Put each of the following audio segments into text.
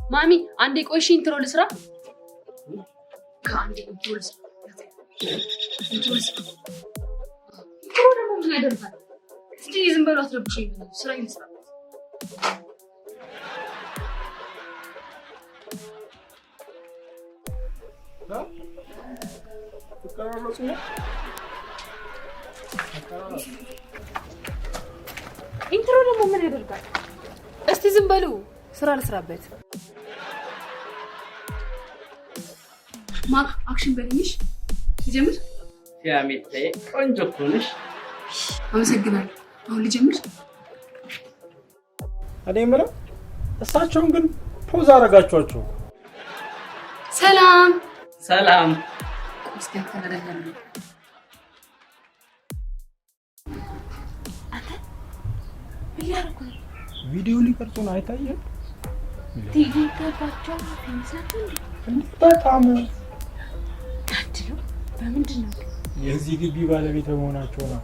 ማሚ አንዴ ቆይሽ ኢንትሮ ልስራ ካንዴ ኢንትሮ ልስራ ኢንትሮ ደግሞ ምን ያደርጋል እስቲ ዝም በሉ አትረብሽኝ ስራ ይልስራ ኢንትሮ ደግሞ ምን ያደርጋል እስቲ ዝም በሉ ስራ ልስራበት ማክ አክሽን በልኝሽ ልጀምር ያሜቴ ቆንጆ ኮንሽ አመሰግናለሁ አሁን ልጀምር እኔ ምንም እሳቸውን ግን ፖዝ አረጋችኋቸው ሰላም ሰላም እስቲ ተረጋጋሉ አታ ይያርኩ ቪዲዮ ሊቀርጹን አይታየም ትይገባቸው እንስላችሁ በጣም ታድሉ በምንድነው የዚህ ግቢ ባለቤት በመሆናቸው ነው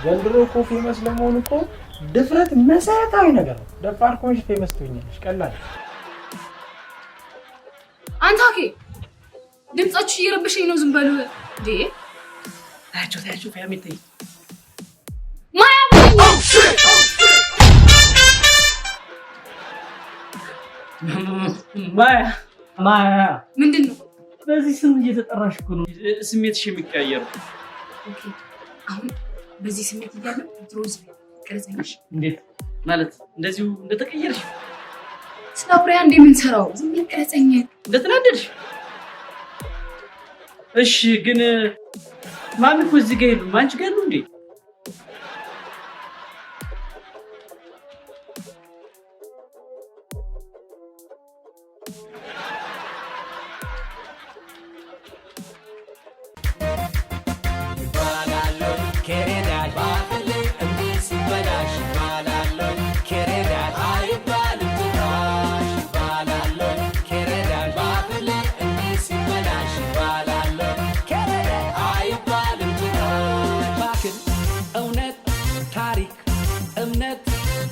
ዘንድሮ እኮ ፌመስ ለመሆን እኮ ድፍረት መሰረታዊ ነገር ነው ደፋር ኮንሽ ፌመስ ትሆኛለሽ ቀላል አንታኬ ድምጻችሁ እየረበሸኝ ነው ዝም በሉ እንዴ ታያችሁ ያሜቴ ማያ ምንድነው በዚህ ስም እየተጠራሽ እኮ ነው ስሜትሽ የሚቀያየር ኦኬ አሁን በዚህ ስሜት ይያለ ድሮዝ ቀረጸኝሽ እንዴት ማለት እንደዚሁ እንደተቀየርሽ ስላብሪያ እንደምን ሰራው ዝም ቀረጸኝ እንደተናደድሽ እሺ ግን ማን እኮ እዚህ ጋር ይሉ ማንች ጋር ነው እንዴ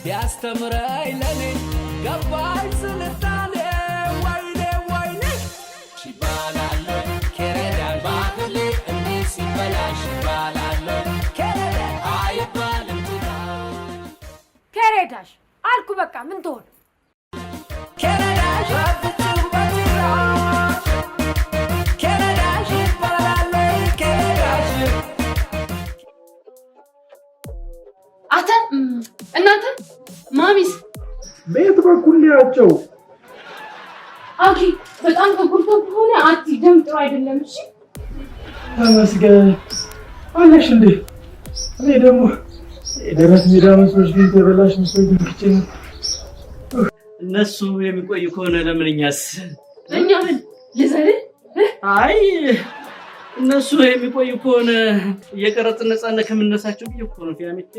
ያስተምረኝ ለኔ ገባኝ ስልጣኔ ወይኔ ሽባላለ ከረዳል ባክሊ እንዴ ሲበላሽ ባላለ ከረዳ አይባልም ከረዳሽ አልኩ በቃ ምን ትሆን ከረዳሽ አፍጥም በትራሽ ከረዳሽ ባላለ ከረዳሽ አታ እናንተ ማሚስ ቤት በኩል ያቸው ኦኬ በጣም ተጉርቶ ሆነ አትደም ጥሩ አይደለም እሺ ተመስገን አለሽ እንዴ እኔ ደግሞ ደረስ ሜዳ መስሎሽ ግን ተበላሽ መስሎኝ ግጭ እነሱ የሚቆይ ከሆነ ለምንኛስ እኛ ምን ለዛሬ አይ እነሱ የሚቆይ ከሆነ የቀረጥ ነፃነት ከመነሳቸው ቢዩ እኮ ነው ያሜቴ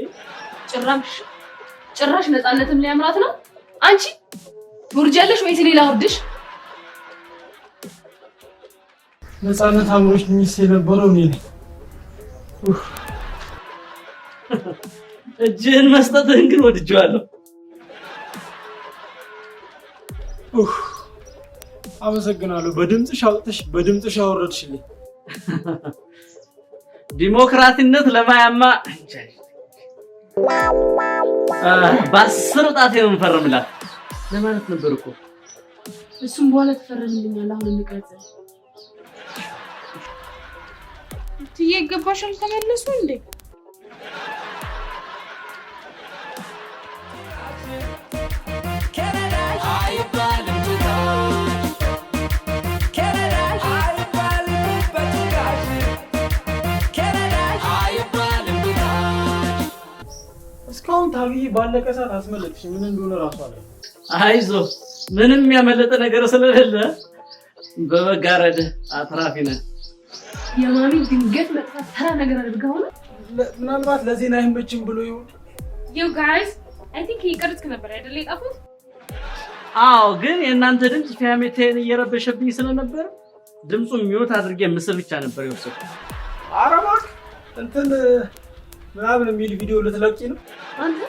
ጭራሽ ነፃነትም ሊያምራት ነው አንቺ ወርጃለሽ ወይስ ሌላ ወርድሽ ነፃነት አምሮሽ ሚስ የነበረው እኔ ነኝ እጅህን መስጠትህን ግን ወድጄዋለሁ አመሰግናለሁ በድምጽሽ አውጥተሽ በድምጽሽ አወረድሽልኝ ዲሞክራሲነት ለማያማ በአስር ጣት የምንፈርምላት ለማለት ነበር እኮ እሱም በኋላ ተፈረምልኛል አሁን እንቀርጽ ትየገባሻል ተመለሱ እንዴ ከረዳሽ አይባልም ከረዳሽ አይባልም በትጋሽ ከረዳሽ አይባልም እስካሁን ታግዬ ባለቀ ሰዓት አስመለጥሽ ምን እንደሆነ ራሱ አለ አይዞ ምንም ያመለጠ ነገር ስለሌለ በመጋረድ አትራፊ ነህ የማሚ ድንገት መጥፋት ተራ ነገር አድርገው ነው ምናልባት ለዜና አይመችም ብሎ ይሁን you guys I think ይቀርጽ ነበር አይደል የጣፉት አዎ ግን የእናንተ ድምጽ ፊያሜቴን እየረበሸብኝ ስለነበር ድምጹን ሚውት አድርጌ ምስል ብቻ ነበር የወሰድኩት አረባክ እንትን ምናምን የሚል ቪዲዮ ልትለቂ ነው አንተ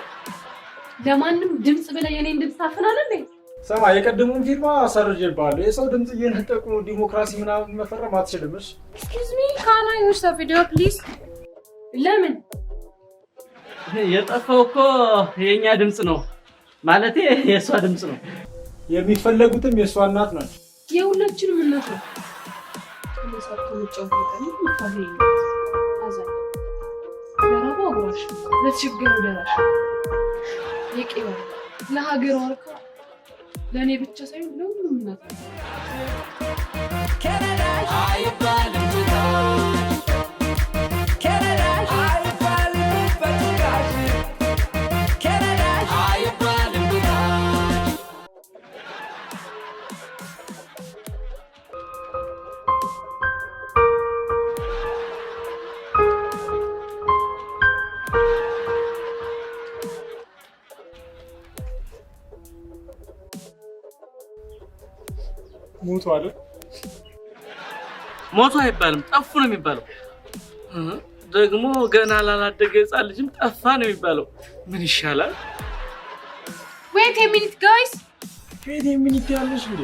ለማንም ድምጽ ብለ የኔን ድምጽ ታፈናለህ ሰማ የቀደሙን ፊልማ አሰርጀባለሁ የሰው ድምጽ እየነጠቁ ዲሞክራሲ ምናምን መፈረም አትችልምሽ Excuse me, can I watch the video please? ለምን? የጠፋው እኮ የኛ ድምጽ ነው ማለቴ የሷ ድምጽ ነው የሚፈለጉትም የሷ እናት ናቸው የሁላችንም እናት ነው ለሰጡ ጨውቀኝ ይፋለኝ አዛኝ ለራባ ወራሽ ለችግሩ ደራሽ የቄው ለሀገር ወርካ ለኔ ብቻ ሳይሆን ለሁሉም እናት ነው ከረዳሽ አይባልም ትታሽ ከረዳሽ አይባልም በትጋሽ ከረዳሽ አይባልም ትታሽ ሞቱ አይደል ሞቱ አይባልም ጠፉ ነው የሚባለው ደግሞ ገና ላላደገ ህፃን ልጅም ጠፋ ነው የሚባለው ምን ይሻላል Wait a minute guys ፌት የሚኒት ያለሽ እንዴ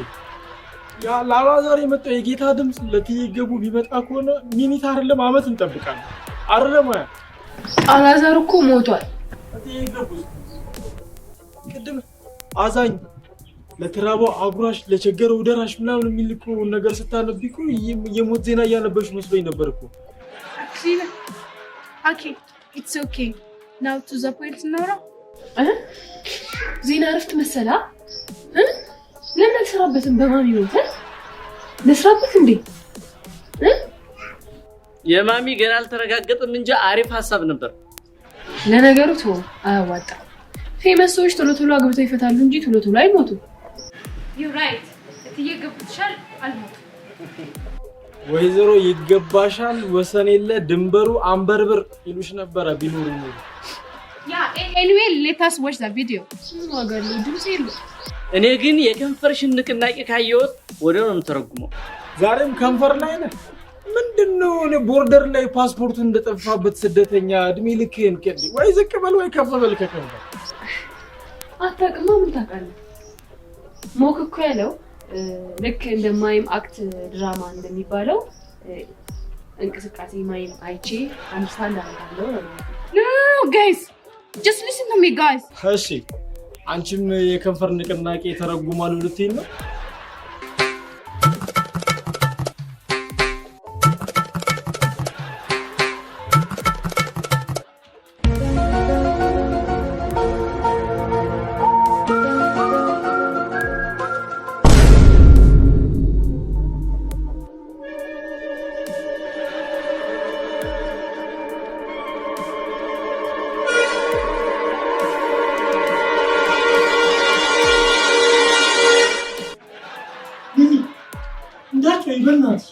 ያ ላባዛር የመጣው የጌታ ድምጽ ለትይገቡ ቢመጣ ከሆነ ሚኒት አይደለም አመት እንጠብቃለን አይደለም አላዛር እኮ ሞቷል ለትይገቡ ቅድም አዛኝ ለተራባው አጉራሽ ለቸገረው ደራሽ ምናምን የሚልኩ ነገር ስታነብኩ የሞት ዜና ያነበሽ መስሎኝ ነበርኩ Actually, okay, it's okay. Now to the point now. ዜና አረፍት መሰላ ለምን አልሰራበትም በማሚ ሞተ ለስራበት እንዴ የማሚ ገና አልተረጋገጠም እንጂ አሪፍ ሐሳብ ነበር ለነገሩ ተው አያዋጣ ፌመስ ሰዎች ቶሎ ቶሎ አግብተው ይፈታሉ እንጂ ቶሎ ቶሎ አይሞቱ You're right. እየገቡትሻል አልሞት ወይዘሮ ይገባሻል ወሰን የለ ድንበሩ አንበርብር ይሉሽ ነበር ቢኖሩ ነው Yeah, anyway, let us watch the video. ዋጋሉ ድምጽ የለው እኔ ግን የከንፈርሽን ንቅናቄ ካየሁት ወዲያው ነው ተረጉመው ዛሬም ከንፈር ላይ ነህ ምንድነው ቦርደር ላይ ፓስፖርቱ እንደጠፋበት ስደተኛ እድሜ ልክህን ከዲ ወይ ዝቅ በል ወይ ከፍ በል ከከንፈር አታውቅማ ምን ታውቃለህ ሞክ እኮ ያለው ልክ እንደማይም አክት ድራማ እንደሚባለው እንቅስቃሴ ማይም አይቼ አንስታንድ አደርጋለሁ ነው No, guys. Just listen to me, guys. እሺ አንቺም የከንፈር ንቅናቄ ተረጉማሉ ልትይ ነው በእናትሽ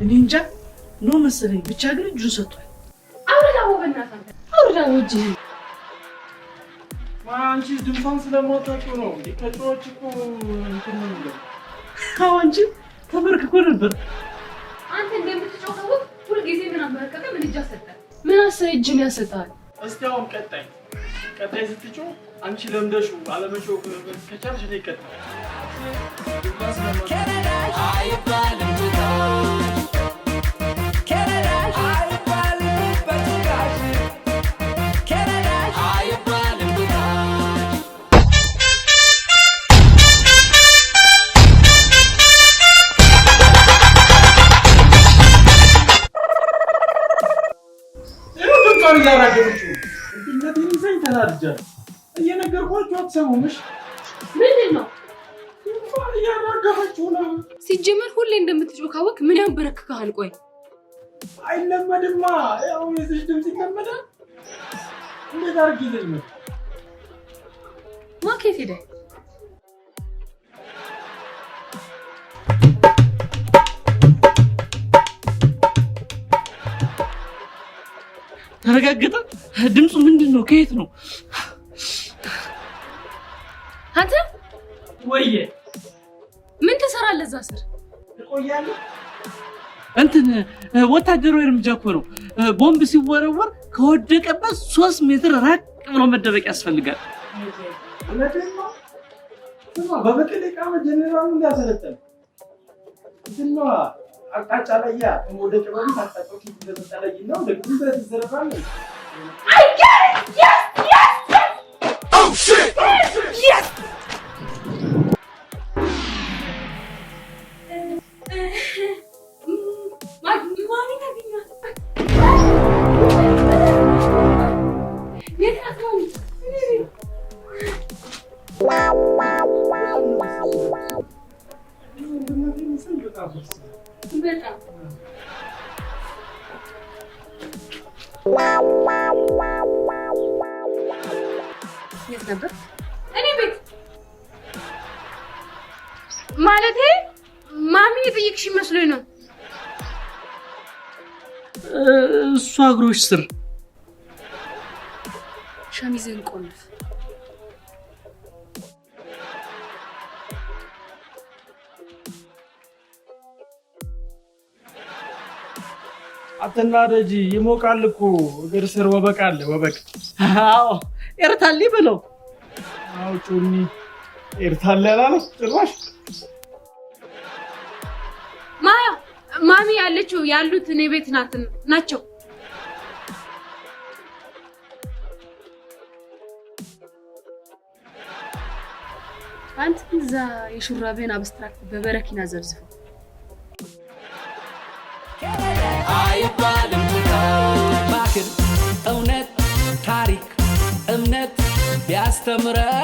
እኔ እንጃ ነው መሰለኝ ብቻ ግን እጁን ሰጥቷል አውርዳው በእናትህ አውርዳው እጂ አንቺ ድምጿን ስለማታውቂው ነው ከጮች እኮ እንትን ነው አንቺ ተመርክኮ ነበር አንተ እንደምትጮኸው ሁሉ ጊዜ ምን አመረከከ ምን እጅ አሰጣ ምን አሰረ እጅን ያሰጣል እስቲ አሁን ቀጣይ ስትጮህ አንቺ ለምደሹ አለመጮህ ከቻልሽ ነው ይቀጣል ከረዳሽ አይባልም ትታሽ ከረዳሽ አይባልም በትጋሽ ከረዳሽ አይባልም ትታሽ ድምጿን እያራገበችው እንደዚህ ይዘኝ ተናድጃለሁ እየነገርኳችሁ አትሰሙምሽ ምንድን ነው ድምጿን እያራገበችው ነው ሲጀመር ሁሌ እንደምትጮህ ካወቅ ምን ያንበረክካል ቆይ አይለመድማ ያው የዚህ ድምጽ ይለመዳል እንዴት አድርጊ ይለመድ ማኬት ሄደ ተረጋግጣ ድምጹ ምንድነው ከየት ነው አንተ ወየ ምን ትሰራለህ እዛ ስር ትቆያለህ እንትን ወታደራዊ እርምጃ እኮ ነው ቦምብ ሲወረወር ከወደቀበት 3 ሜትር ራቅ ብሎ መደበቅ ያስፈልጋል። በበቀደቃ ጀነራሉ ያሰለጠን እንዴ አቃጫ ላይ ያ ወደ ቀበሌ ታጣጣው ይተዘጣለኝ ነው ለግን ተዘረፋለ I get it! Yes! Yes! Yes! Oh shit! Yes! Mommy taginya. Get up, Mommy. Betul. Yes, ነበር እኔ ቤት ማለቴ ማሚ የጠየቅሽ መስሎኝ ነው። እሷ እግሮች ስር ሸሚዝን ቆልፍ። አትናደጂ ይሞቃል እኮ እግር ስር ወበቅ አለ ወበቅ አዎ ኤርታሌ በለው አው ጩኒ ኤርታሌ አላለም ጭራሽ ማሚ ያለችው ያሉት እኔ ቤት ናቸው። አንተ እዛ የሹራቤን አብስትራክት በበረኪና ዘርዝፈው አይባልም ባክን እውነት ታሪክ እምነት ቢያስተምረን